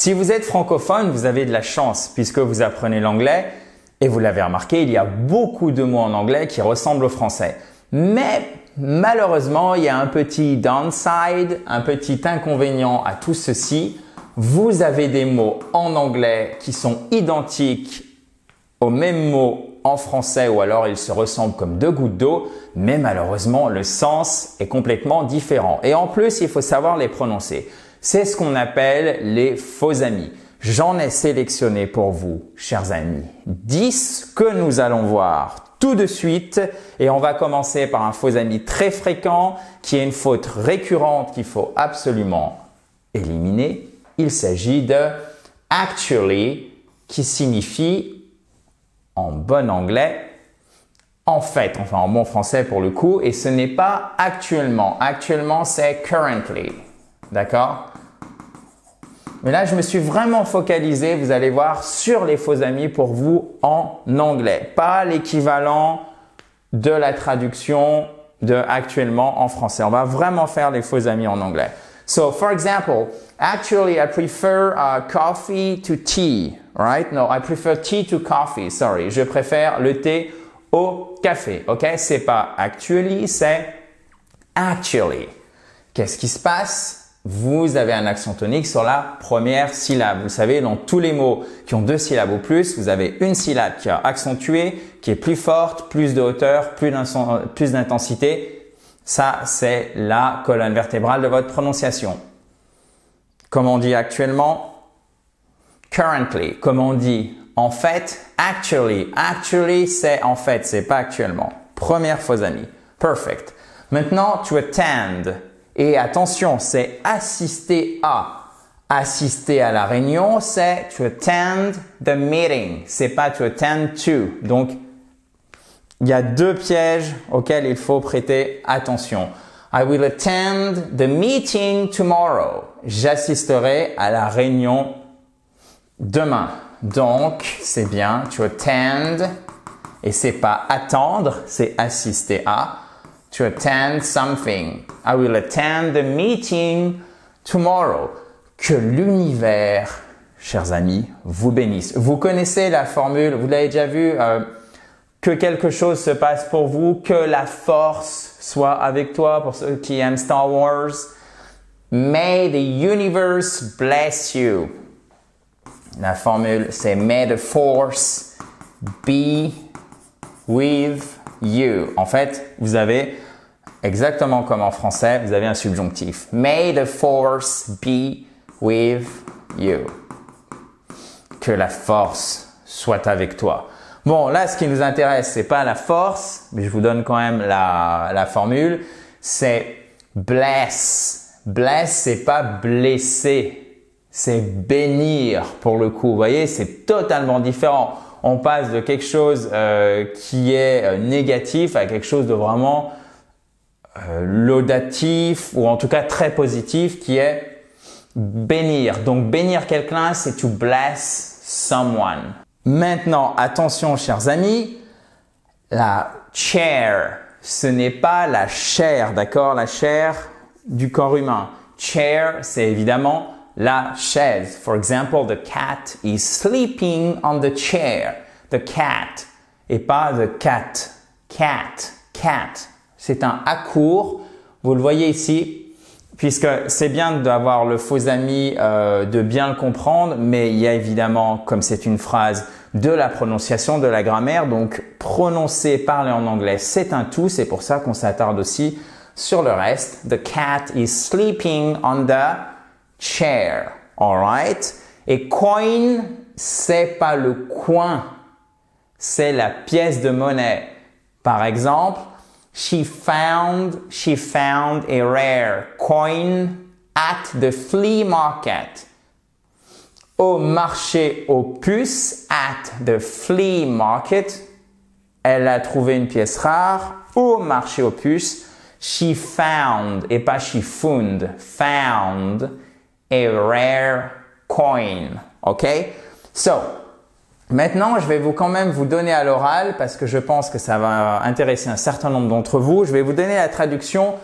Si vous êtes francophone, vous avez de la chance puisque vous apprenez l'anglais et vous l'avez remarqué, il y a beaucoup de mots en anglais qui ressemblent au français. Mais malheureusement, il y a un petit downside, un petit inconvénient à tout ceci. Vous avez des mots en anglais qui sont identiques aux mêmes mots en français ou alors ils se ressemblent comme deux gouttes d'eau, mais malheureusement, le sens est complètement différent. Et en plus, il faut savoir les prononcer. C'est ce qu'on appelle les faux amis. J'en ai sélectionné pour vous, chers amis, 10 que nous allons voir tout de suite et on va commencer par un faux ami très fréquent qui est une faute récurrente qu'il faut absolument éliminer. Il s'agit de actually qui signifie en bon anglais en fait, enfin en bon français pour le coup et ce n'est pas actuellement. Actuellement c'est currently. D'accord? Mais là, je me suis vraiment focalisé, vous allez voir, sur les faux amis pour vous en anglais. Pas l'équivalent de la traduction de actuellement en français. On va vraiment faire les faux amis en anglais. So, for example, actually, I prefer coffee to tea, right? No, I prefer tea to coffee, sorry. Je préfère le thé au café, ok? C'est pas actually, c'est actually. Qu'est-ce qui se passe? Vous avez un accent tonique sur la première syllabe. Vous savez, dans tous les mots qui ont deux syllabes ou plus, vous avez une syllabe qui est accentuée, qui est plus forte, plus de hauteur, plus d'intensité. Ça, c'est la colonne vertébrale de votre prononciation. Comme on dit actuellement, currently. Comme on dit en fait, actually. Actually, c'est en fait, c'est pas actuellement. Première faux amie. Perfect. Maintenant, to attend. Et attention, c'est assister à. Assister à la réunion, c'est to attend the meeting. C'est pas to attend to. Donc, il y a deux pièges auxquels il faut prêter attention. I will attend the meeting tomorrow. J'assisterai à la réunion demain. Donc, c'est bien to attend. Et c'est pas attendre, c'est assister à. To attend something. I will attend the meeting tomorrow. Que l'univers, chers amis, vous bénisse. Vous connaissez la formule, vous l'avez déjà vu, que quelque chose se passe pour vous, que la force soit avec toi, pour ceux qui aiment Star Wars. May the universe bless you. La formule, c'est May the force be with you. En fait, vous avez, exactement comme en français, vous avez un subjonctif. May the force be with you. Que la force soit avec toi. Bon, là, ce qui nous intéresse, c'est pas la force, mais je vous donne quand même la formule. C'est bless. Bless, c'est pas blesser. C'est bénir pour le coup. Vous voyez, c'est totalement différent. On passe de quelque chose qui est négatif à quelque chose de vraiment laudatif ou en tout cas très positif qui est bénir. Donc bénir quelqu'un, c'est to bless someone. Maintenant, attention chers amis, la chair, ce n'est pas la chair, d'accord? La chair du corps humain. Chair, c'est évidemment la chaise. For example, the cat is sleeping on the chair. The cat et pas the cat. Cat, cat. C'est un A court. Vous le voyez ici, puisque c'est bien d'avoir le faux ami, de bien le comprendre, mais il y a évidemment, comme c'est une phrase, de la prononciation, de la grammaire. Donc, prononcer, parler en anglais, c'est un tout. C'est pour ça qu'on s'attarde aussi sur le reste. The cat is sleeping on the chair, alright? Et coin, c'est pas le coin, c'est la pièce de monnaie. Par exemple, she found a rare coin at the flea market. Au marché aux puces, at the flea market, elle a trouvé une pièce rare. Au marché aux puces, she found, et pas she found, found a rare coin. OK? So, maintenant, je vais quand même vous donner à l'oral parce que je pense que ça va intéresser un certain nombre d'entre vous. Je vais vous donner la traduction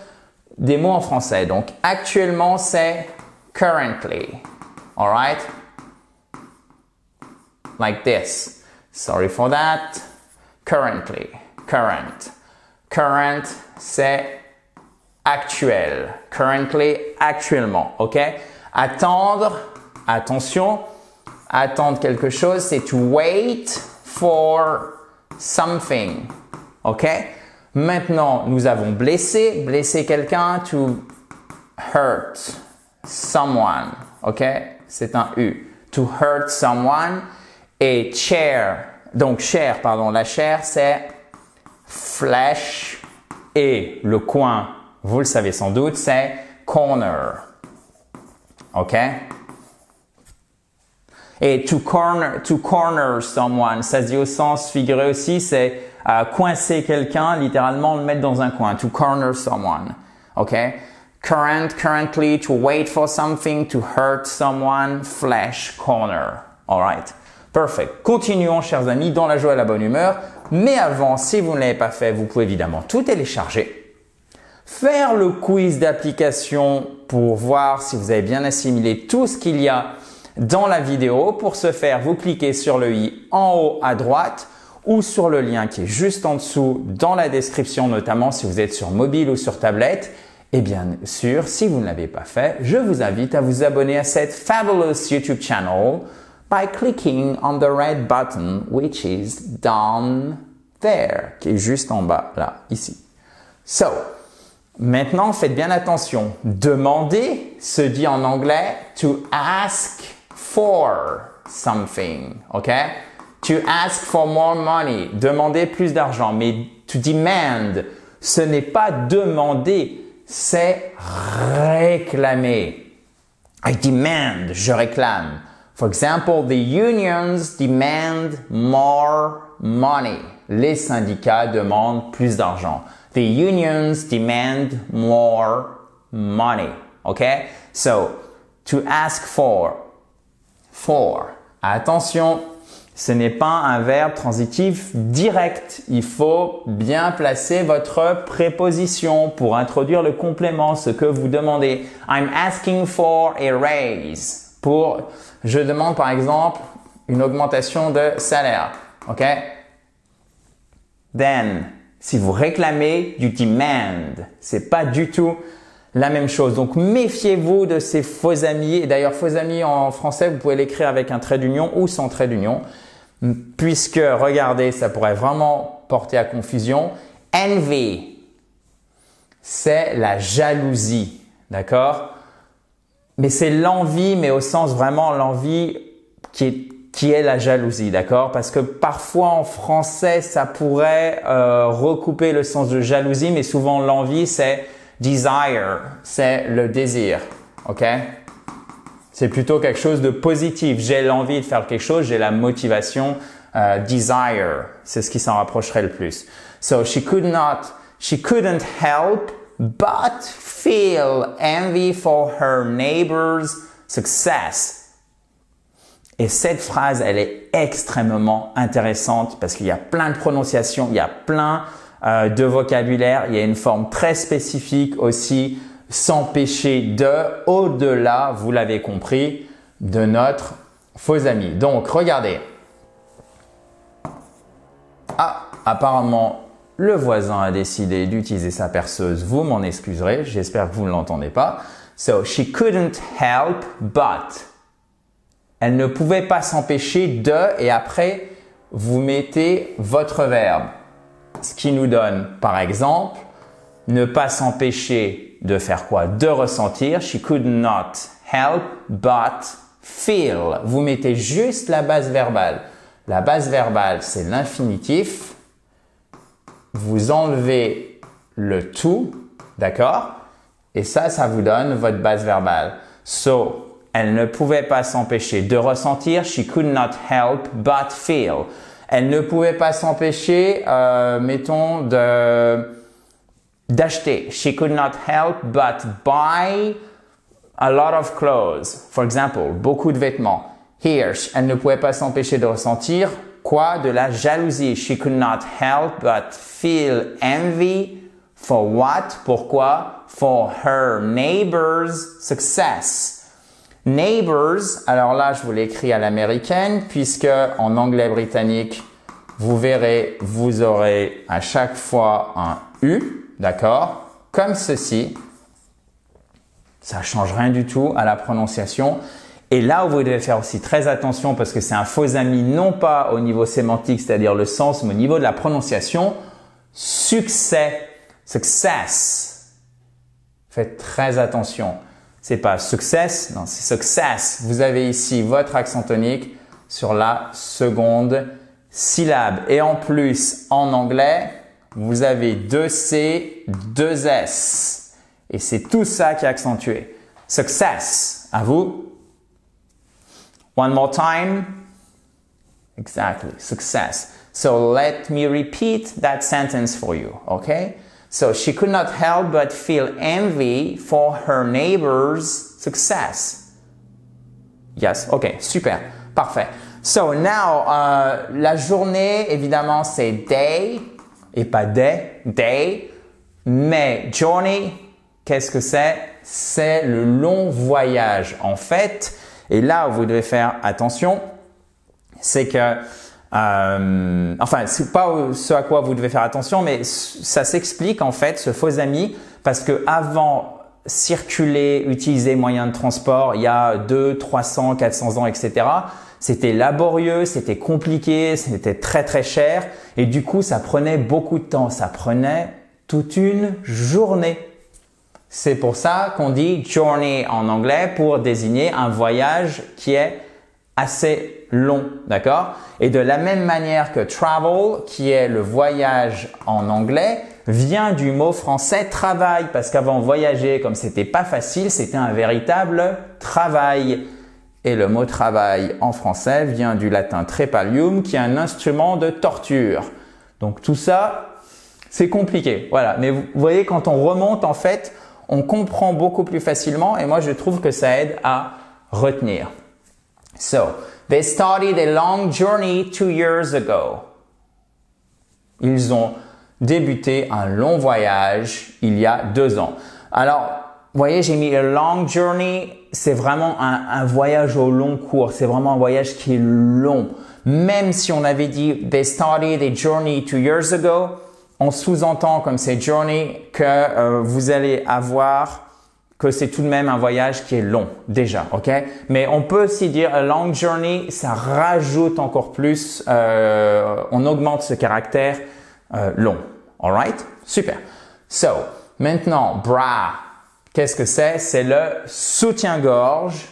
des mots en français. Donc, actuellement, c'est currently. Alright? like this. Sorry for that. Currently, current. Current, c'est actuel. Currently, actuellement, ok? Attendre, attention, attendre quelque chose, c'est to wait for something, ok? Maintenant, nous avons blessé, blesser quelqu'un, to hurt someone, ok? C'est un U. To hurt someone. Et chair, donc chair, pardon, la chair, c'est flesh. Et le coin, vous le savez sans doute, c'est corner. OK? Et to corner someone, ça se dit au sens figuré aussi, c'est coincer quelqu'un, littéralement le mettre dans un coin. To corner someone. OK? Currently, to wait for something, to hurt someone, flesh, corner. All right. Perfect. Continuons, chers amis, dans la joie et la bonne humeur. Mais avant, si vous ne l'avez pas fait, vous pouvez évidemment tout télécharger. Faire le quiz d'application pour voir si vous avez bien assimilé tout ce qu'il y a dans la vidéo. Pour ce faire, vous cliquez sur le i en haut à droite ou sur le lien qui est juste en dessous dans la description, notamment si vous êtes sur mobile ou sur tablette. Et bien sûr, si vous ne l'avez pas fait, je vous invite à vous abonner à cette fabulous YouTube channel by clicking on the red button which is down there, qui est juste en bas, là, ici. So, maintenant, faites bien attention. Demander se dit en anglais to ask for something, ok? To ask for more money, demander plus d'argent. Mais to demand, ce n'est pas demander, c'est réclamer. I demand, je réclame. For example, the unions demand more money. Les syndicats demandent plus d'argent. The unions demand more money. Okay? So, to ask for. Attention, ce n'est pas un verbe transitif direct. Il faut bien placer votre préposition pour introduire le complément, ce que vous demandez. I'm asking for a raise. Je demande par exemple une augmentation de salaire. OK? Then, si vous réclamez, you demand. C'est pas du tout la même chose. Donc, méfiez-vous de ces faux amis. Et d'ailleurs, faux amis en français, vous pouvez l'écrire avec un trait d'union ou sans trait d'union. Puisque, regardez, ça pourrait vraiment porter à confusion. Envy, c'est la jalousie. D'accord? Mais c'est l'envie, mais au sens vraiment l'envie qui est la jalousie, d'accord? Parce que parfois en français, ça pourrait recouper le sens de jalousie, mais souvent l'envie, c'est desire, c'est le désir, ok? C'est plutôt quelque chose de positif. J'ai l'envie de faire quelque chose, j'ai la motivation, desire, c'est ce qui s'en rapprocherait le plus. So she couldn't help but feel envy for her neighbor's success. Et cette phrase, elle est extrêmement intéressante parce qu'il y a plein de prononciations, il y a plein de vocabulaire, il y a une forme très spécifique aussi, s'empêcher de, au-delà, vous l'avez compris, de notre faux ami. Donc, regardez. Ah, apparemment, le voisin a décidé d'utiliser sa perceuse. Vous m'en excuserez. J'espère que vous ne l'entendez pas. So, she couldn't help but. Elle ne pouvait pas s'empêcher de, et après, vous mettez votre verbe. Ce qui nous donne, par exemple, ne pas s'empêcher de faire quoi? De ressentir. She could not help but feel. Vous mettez juste la base verbale. La base verbale, c'est l'infinitif. Vous enlevez le tout, d'accord? Et ça vous donne votre base verbale. So, elle ne pouvait pas s'empêcher de ressentir. She could not help but feel. Elle ne pouvait pas s'empêcher, mettons, d'acheter. She could not help but buy a lot of clothes. For example, beaucoup de vêtements. Here, elle ne pouvait pas s'empêcher de ressentir quoi? De la jalousie. She could not help but feel envy. For what? Pourquoi? For her neighbor's success. Neighbors, alors là, je vous l'écris à l'américaine puisque en anglais britannique, vous verrez, vous aurez à chaque fois un U, d'accord? Comme ceci. Ça change rien du tout à la prononciation. Et là où vous devez faire aussi très attention parce que c'est un faux ami, non pas au niveau sémantique, c'est-à-dire le sens, mais au niveau de la prononciation, succès, success. Faites très attention. C'est pas success, non, c'est success. Vous avez ici votre accent tonique sur la seconde syllabe. Et en plus, en anglais, vous avez 2 C, 2 S. Et c'est tout ça qui est accentué. Success. À vous. One more time. Exactly. Success. So let me repeat that sentence for you. Okay? So she could not help but feel envy for her neighbor's success. Yes. Okay. Super. Parfait. So now, la journée, évidemment, c'est day et pas day. Day. Mais journey, qu'est-ce que c'est? C'est le long voyage. En fait, et là où vous devez faire attention, c'est que, enfin, c'est pas ce à quoi vous devez faire attention, mais ça s'explique en fait, ce faux ami, parce que avant circuler, utiliser moyens de transport, il y a 200, 300, 400 ans, etc., c'était laborieux, c'était compliqué, c'était très très cher, et du coup, ça prenait beaucoup de temps. Ça prenait toute une journée. C'est pour ça qu'on dit journey en anglais pour désigner un voyage qui est assez long, d'accord? Et de la même manière que travel, qui est le voyage en anglais, vient du mot français travail, parce qu'avant voyager, comme c'était pas facile, c'était un véritable travail. Et le mot travail en français vient du latin trepalium, qui est un instrument de torture. Donc tout ça, c'est compliqué. Voilà. Mais vous voyez, quand on remonte, en fait, on comprend beaucoup plus facilement et moi, je trouve que ça aide à retenir. So, they started a long journey 2 years ago. Ils ont débuté un long voyage il y a 2 ans. Alors, vous voyez, j'ai mis a long journey. C'est vraiment un voyage au long cours. C'est vraiment un voyage qui est long. Même si on avait dit they started a journey 2 years ago, on sous-entend comme c'est journey que vous allez avoir que c'est tout de même un voyage qui est long déjà, ok? Mais on peut aussi dire a long journey, ça rajoute encore plus, on augmente ce caractère long. Alright? Super. So, maintenant, bra, qu'est-ce que c'est? C'est le soutien-gorge.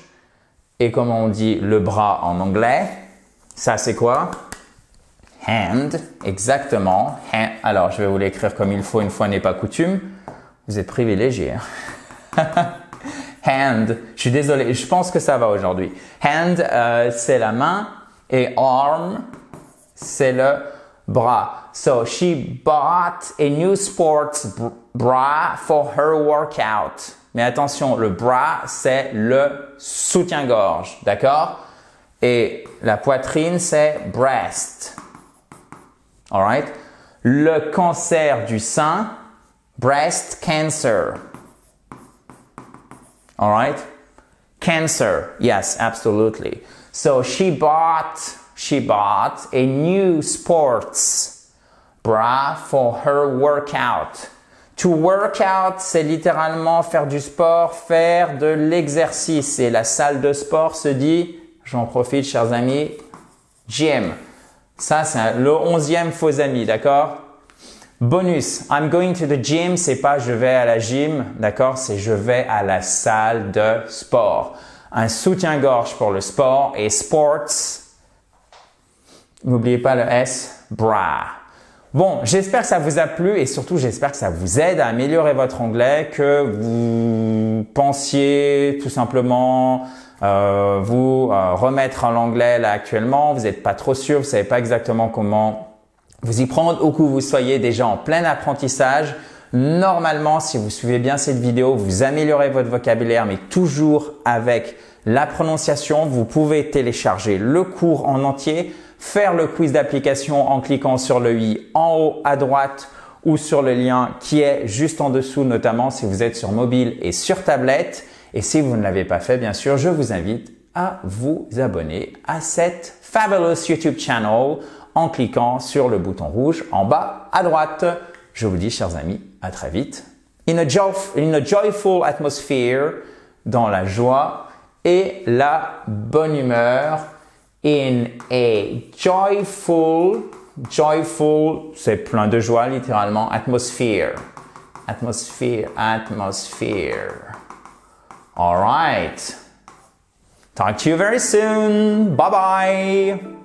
Et comment on dit le bras en anglais? Ça, c'est quoi? Hand, exactement. Hand. Alors, je vais vous l'écrire comme il faut, une fois n'est pas coutume. Vous êtes privilégié. Hein? Hand, je suis désolé, je pense que ça va aujourd'hui. Hand, c'est la main et arm, c'est le bras. So, she bought a new sports bra for her workout. Mais attention, le bra, c'est le soutien-gorge, d'accord? Et la poitrine, c'est breast. Alright? Le cancer du sein, breast cancer. Alright? Cancer, yes, absolutely. So she bought a new sports bra for her workout. To work out, c'est littéralement faire du sport, faire de l'exercice. Et la salle de sport se dit, j'en profite, chers amis, gym. Ça, c'est le 11e faux ami, d'accord? Bonus, I'm going to the gym, c'est pas je vais à la gym, d'accord? C'est je vais à la salle de sport. Un soutien-gorge pour le sport et sports, n'oubliez pas le S, bra. Bon, j'espère que ça vous a plu et surtout j'espère que ça vous aide à améliorer votre anglais, que vous pensiez tout simplement vous remettre en anglais là actuellement, vous n'êtes pas trop sûr, vous savez pas exactement comment vous y prendre ou que vous soyez déjà en plein apprentissage. Normalement, si vous suivez bien cette vidéo, vous améliorez votre vocabulaire, mais toujours avec la prononciation. Vous pouvez télécharger le cours en entier, faire le quiz d'application en cliquant sur le i en haut à droite ou sur le lien qui est juste en dessous, notamment si vous êtes sur mobile et sur tablette. Et si vous ne l'avez pas fait, bien sûr, je vous invite à vous abonner à cette fabulous YouTube channel en cliquant sur le bouton rouge en bas à droite. Je vous dis, chers amis, à très vite. In a joyful atmosphere, dans la joie et la bonne humeur. In a joyful, c'est plein de joie littéralement, atmosphere. All right. Talk to you very soon. Bye bye.